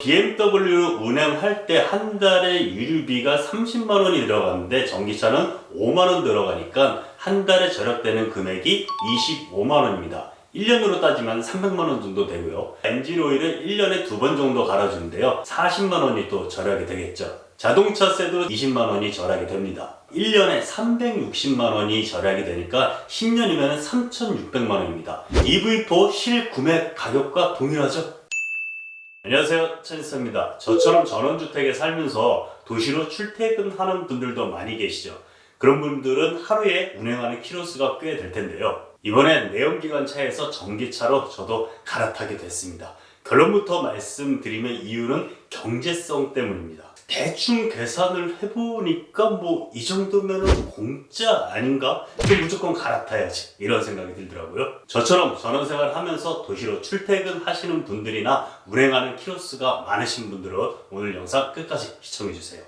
BMW 운행할 때 한 달에 유류비가 30만 원이 들어갔는데 전기차는 5만 원 들어가니까 한 달에 절약되는 금액이 25만 원입니다. 1년으로 따지면 300만 원 정도 되고요. 엔진 오일을 1년에 2번 정도 갈아주는데요. 40만 원이 또 절약이 되겠죠. 자동차세도 20만 원이 절약이 됩니다. 1년에 360만 원이 절약이 되니까 10년이면 3,600만 원입니다. EV4 실구매 가격과 동일하죠? 안녕하세요, 천지스입니다. 저처럼 전원주택에 살면서 도시로 출퇴근하는 분들도 많이 계시죠. 그런 분들은 하루에 운행하는 키로수가 꽤 될 텐데요. 이번엔 내연기관 차에서 전기차로 저도 갈아타게 됐습니다. 결론부터 말씀드리면 이유는 경제성 때문입니다. 대충 계산을 해보니까 이 정도면은 공짜 아닌가? 그럼 무조건 갈아타야지, 이런 생각이 들더라고요. 저처럼 전원생활 하면서 도시로 출퇴근하시는 분들이나 운행하는 키로수가 많으신 분들은 오늘 영상 끝까지 시청해주세요.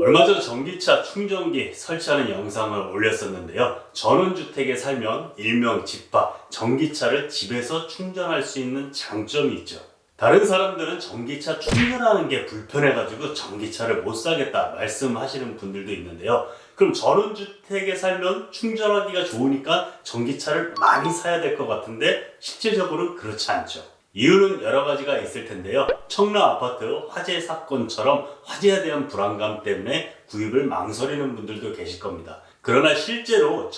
얼마 전 전기차 충전기 설치하는 영상을 올렸었는데요. 전원주택에 살면 일명 집밥, 전기차를 집에서 충전할 수 있는 장점이 있죠. 다른 사람들은 전기차 충전하는 게 불편해가지고 전기차를 못 사겠다 말씀하시는 분들도 있는데요. 그럼 전원주택에 살면 충전하기가 좋으니까 전기차를 많이 사야 될 것 같은데 실제적으로는 그렇지 않죠. 이유는 여러 가지가 있을 텐데요. 청라 아파트 화재 사건처럼 화재에 대한 불안감 때문에 구입을 망설이는 분들도 계실 겁니다. 그러나 실제로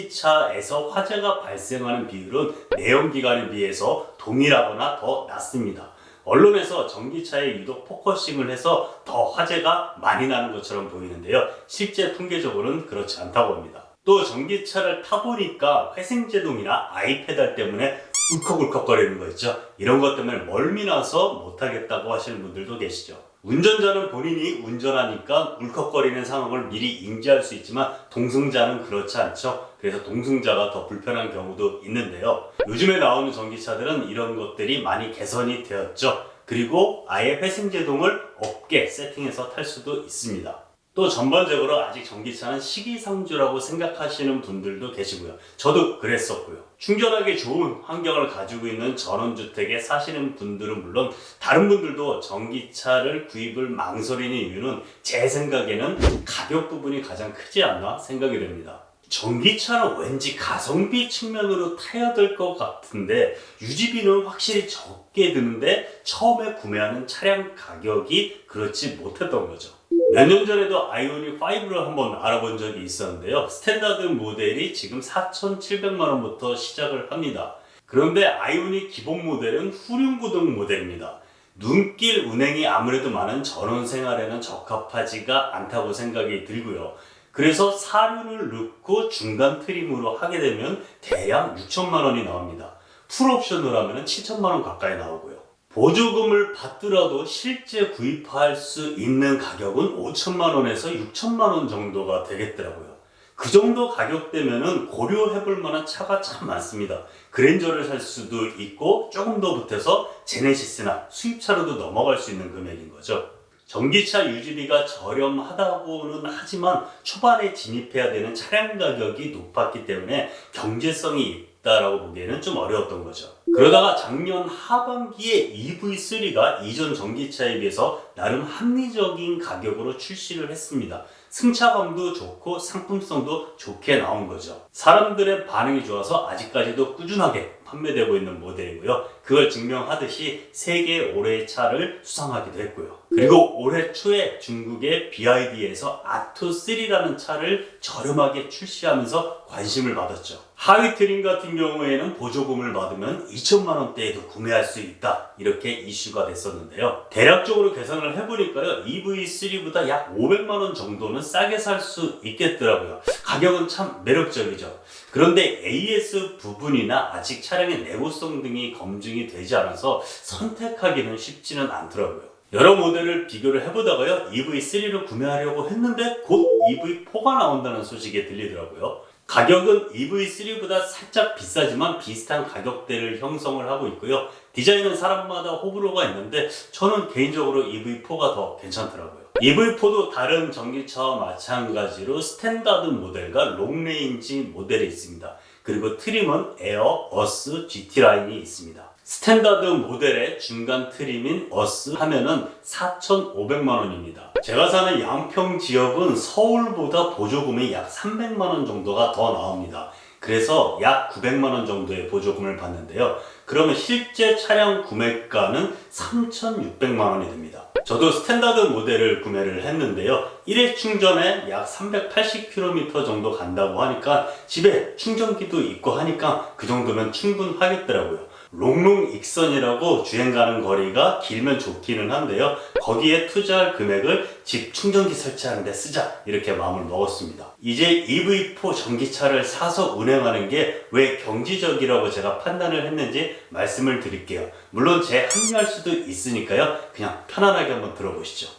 전기차에서 화재가 발생하는 비율은 내연기관에 비해서 동일하거나 더 낮습니다. 언론에서 전기차에 유독 포커싱을 해서 더 화재가 많이 나는 것처럼 보이는데요. 실제 통계적으로는 그렇지 않다고 합니다. 또 전기차를 타보니까 회생제동이나 아이페달 때문에 울컥울컥거리는 거 있죠. 이런 것 때문에 멀미 나서 못하겠다고 하시는 분들도 계시죠. 운전자는 본인이 운전하니까 울컥거리는 상황을 미리 인지할 수 있지만 동승자는 그렇지 않죠. 그래서 동승자가 더 불편한 경우도 있는데요. 요즘에 나오는 전기차들은 이런 것들이 많이 개선이 되었죠. 그리고 아예 회생제동을 없게 세팅해서 탈 수도 있습니다. 또 전반적으로 아직 전기차는 시기상조라고 생각하시는 분들도 계시고요. 저도 그랬었고요. 충전하기 좋은 환경을 가지고 있는 전원주택에 사시는 분들은 물론 다른 분들도 전기차를 구입을 망설이는 이유는 제 생각에는 가격 부분이 가장 크지 않나 생각이 됩니다. 전기차는 왠지 가성비 측면으로 타야 될 것 같은데 유지비는 확실히 적게 드는데 처음에 구매하는 차량 가격이 그렇지 못했던 거죠. 몇 년 전에도 아이오닉 5를 한번 알아본 적이 있었는데요. 스탠다드 모델이 지금 4,700만 원부터 시작을 합니다. 그런데 아이오닉 기본 모델은 후륜구동 모델입니다. 눈길 운행이 아무래도 많은 전원 생활에는 적합하지가 않다고 생각이 들고요. 그래서 사륜을 넣고 중간 트림으로 하게 되면 대략 6천만 원이 나옵니다. 풀옵션으로 하면 7천만 원 가까이 나오고요. 보조금을 받더라도 실제 구입할 수 있는 가격은 5천만 원에서 6천만 원 정도가 되겠더라고요. 그 정도 가격대면은 고려해볼 만한 차가 참 많습니다. 그랜저를 살 수도 있고 조금 더 보태서 제네시스나 수입차로도 넘어갈 수 있는 금액인 거죠. 전기차 유지비가 저렴하다고는 하지만 초반에 진입해야 되는 차량 가격이 높았기 때문에 경제성이 있다라고 보기에는 좀 어려웠던 거죠. 그러다가 작년 하반기에 EV3가 이전 전기차에 비해서 나름 합리적인 가격으로 출시를 했습니다. 승차감도 좋고 상품성도 좋게 나온 거죠. 사람들의 반응이 좋아서 아직까지도 꾸준하게 판매되고 있는 모델이고요. 그걸 증명하듯이 세계 올해의 차를 수상하기도 했고요. 그리고 올해 초에 중국의 BYD에서 아토3라는 차를 저렴하게 출시하면서 관심을 받았죠. 하위 트림 같은 경우에는 보조금을 받으면 2천만 원대에도 구매할 수 있다, 이렇게 이슈가 됐었는데요. 대략적으로 계산을 해보니까요, EV3보다 약 500만 원 정도는 싸게 살 수 있겠더라고요. 가격은 참 매력적이죠. 그런데 AS 부분이나 아직 차량의 내구성 등이 검증이 되지 않아서 선택하기는 쉽지는 않더라고요. 여러 모델을 비교를 해보다가요, EV3를 구매하려고 했는데 곧 EV4가 나온다는 소식이 들리더라고요. 가격은 EV3보다 살짝 비싸지만 비슷한 가격대를 형성을 하고 있고요. 디자인은 사람마다 호불호가 있는데 저는 개인적으로 EV4가 더 괜찮더라고요. EV4도 다른 전기차와 마찬가지로 스탠다드 모델과 롱레인지 모델이 있습니다. 그리고 트림은 에어, 어스, GT 라인이 있습니다. 스탠다드 모델의 중간 트림인 어스 하면은 4,500만원입니다. 제가 사는 양평 지역은 서울보다 보조금이 약 300만원 정도가 더 나옵니다. 그래서 약 900만원 정도의 보조금을 받는데요. 그러면 실제 차량 구매가는 3,600만원이 됩니다. 저도 스탠다드 모델을 구매를 했는데요. 1회 충전에 약 380km 정도 간다고 하니까 집에 충전기도 있고 하니까 그 정도면 충분하겠더라고요. 롱롱 익선이라고 주행 가는 거리가 길면 좋기는 한데요. 거기에 투자할 금액을 집 충전기 설치하는 데 쓰자 이렇게 마음을 먹었습니다. 이제 EV4 전기차를 사서 운행하는 게 왜 경제적이라고 제가 판단을 했는지 말씀을 드릴게요. 물론 제 합리화할 수도 있으니까요. 그냥 편안하게 한번 들어보시죠.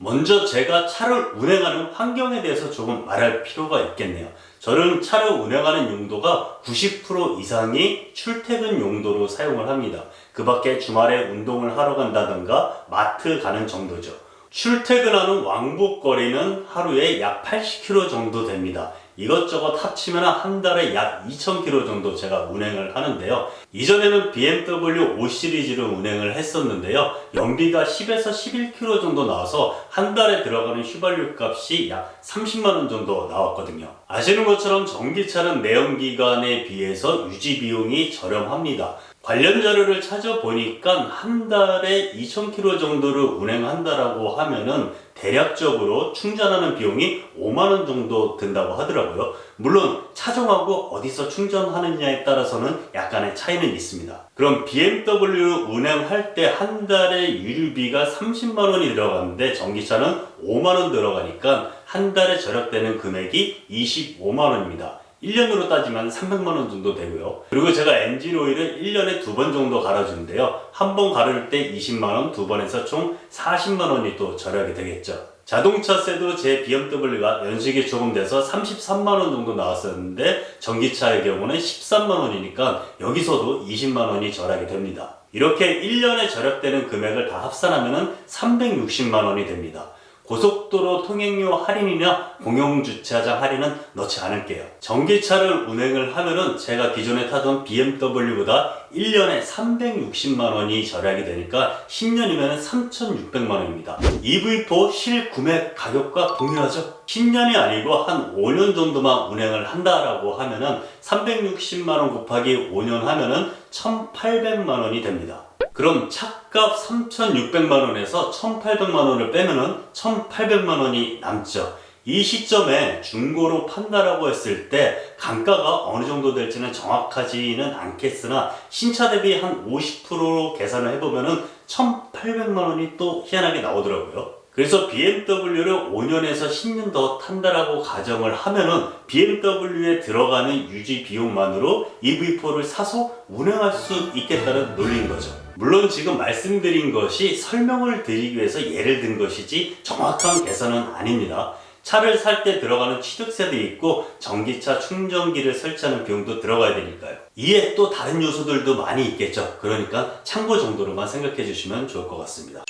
먼저 제가 차를 운행하는 환경에 대해서 조금 말할 필요가 있겠네요. 저는 차를 운행하는 용도가 90% 이상이 출퇴근 용도로 사용을 합니다. 그 밖에 주말에 운동을 하러 간다든가 마트 가는 정도죠. 출퇴근하는 왕복 거리는 하루에 약 80km 정도 됩니다. 이것저것 합치면 한 달에 약 2000km 정도 제가 운행을 하는데요. 이전에는 BMW 5 시리즈를 운행을 했었는데요. 연비가 10에서 11km 정도 나와서 한 달에 들어가는 휘발유 값이 약 30만원 정도 나왔거든요. 아시는 것처럼 전기차는 내연기관에 비해서 유지 비용이 저렴합니다. 관련 자료를 찾아보니까 한 달에 2000km 정도를 운행한다라고 하면은 대략적으로 충전하는 비용이 5만원 정도 든다고 하더라고요. 물론 차종하고 어디서 충전하느냐에 따라서는 약간의 차이는 있습니다. 그럼 BMW 운행할 때 한 달에 유류비가 30만원이 들어가는데 전기차는 5만원 들어가니까 한 달에 절약되는 금액이 25만원입니다. 1년으로 따지면 300만원 정도 되고요. 그리고 제가 엔진 오일을 1년에 2번 정도 갈아주는데요. 한 번 갈을 때 20만원, 두 번 해서 총 40만원이 또 절약이 되겠죠. 자동차세도 제 BMW가 연식이 조금 돼서 33만원 정도 나왔었는데 전기차의 경우는 13만원이니까 여기서도 20만원이 절약이 됩니다. 이렇게 1년에 절약되는 금액을 다 합산하면 360만원이 됩니다. 고속도로 통행료 할인이나 공영주차장 할인은 넣지 않을게요. 전기차를 운행을 하면은 제가 기존에 타던 BMW보다 1년에 360만원이 절약이 되니까 10년이면 3,600만원입니다. EV4 실구매 가격과 동일하죠? 10년이 아니고 한 5년 정도만 운행을 한다라고 하면은 360만원 곱하기 5년 하면은 1,800만원이 됩니다. 그럼 차값 3,600만원에서 1,800만원을 빼면은 1,800만원이 남죠. 이 시점에 중고로 판다라고 했을 때 감가가 어느 정도 될지는 정확하지는 않겠으나 신차 대비 한 50% 계산을 해보면은 1,800만원이 또 희한하게 나오더라고요. 그래서 BMW를 5년에서 10년 더 탄다라고 가정을 하면은 BMW에 들어가는 유지 비용만으로 EV4를 사서 운행할 수 있겠다는 논리인 거죠. 물론 지금 말씀드린 것이 설명을 드리기 위해서 예를 든 것이지 정확한 계산은 아닙니다. 차를 살 때 들어가는 취득세도 있고 전기차 충전기를 설치하는 비용도 들어가야 되니까요. 이에 또 다른 요소들도 많이 있겠죠. 그러니까 참고 정도로만 생각해 주시면 좋을 것 같습니다.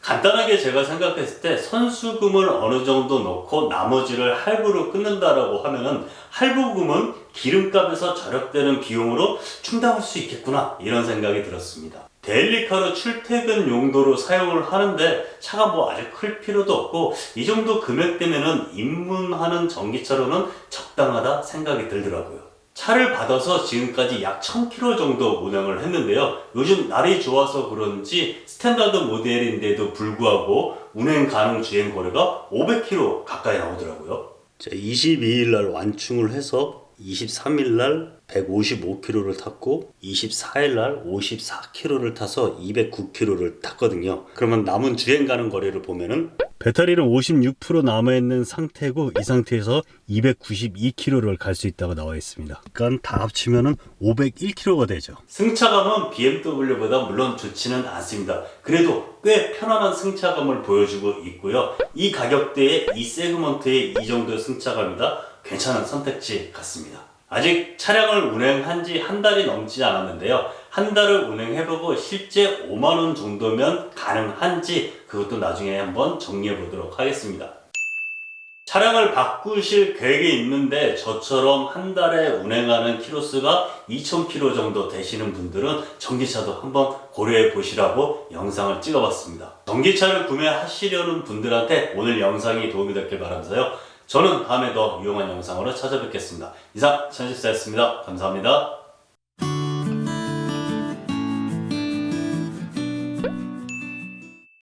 간단하게 제가 생각했을 때 선수금을 어느 정도 넣고 나머지를 할부로 끊는다라고 하면은 할부금은 기름값에서 절약되는 비용으로 충당할 수 있겠구나 이런 생각이 들었습니다. 데일리카로 출퇴근 용도로 사용을 하는데 차가 뭐 아주 클 필요도 없고 이 정도 금액대면은 입문하는 전기차로는 적당하다 생각이 들더라고요. 차를 받아서 지금까지 약 1000km 정도 운행을 했는데요. 요즘 날이 좋아서 그런지 스탠다드 모델인데도 불구하고 운행 가능 주행 거리가 500km 가까이 나오더라고요. 22일날 완충을 해서 23일날 155km를 탔고 24일날 54km를 타서 209km를 탔거든요. 그러면 남은 주행 가는 거리를 보면은 배터리는 56% 남아있는 상태고 이 상태에서 292km를 갈 수 있다고 나와 있습니다. 그러니까 다 합치면은 501km가 되죠. 승차감은 BMW보다 물론 좋지는 않습니다. 그래도 꽤 편안한 승차감을 보여주고 있고요. 이 가격대에 이 세그먼트의 이 정도의 승차감이다 괜찮은 선택지 같습니다. 아직 차량을 운행한 지 한 달이 넘지 않았는데요. 한 달을 운행해보고 실제 5만원 정도면 가능한지 그것도 나중에 한번 정리해 보도록 하겠습니다. 차량을 바꾸실 계획이 있는데 저처럼 한 달에 운행하는 키로수가 2000km 정도 되시는 분들은 전기차도 한번 고려해 보시라고 영상을 찍어봤습니다. 전기차를 구매하시려는 분들한테 오늘 영상이 도움이 됐길 바라면서요. 저는 다음에 더 유용한 영상으로 찾아뵙겠습니다. 이상 천십사였습니다. 감사합니다.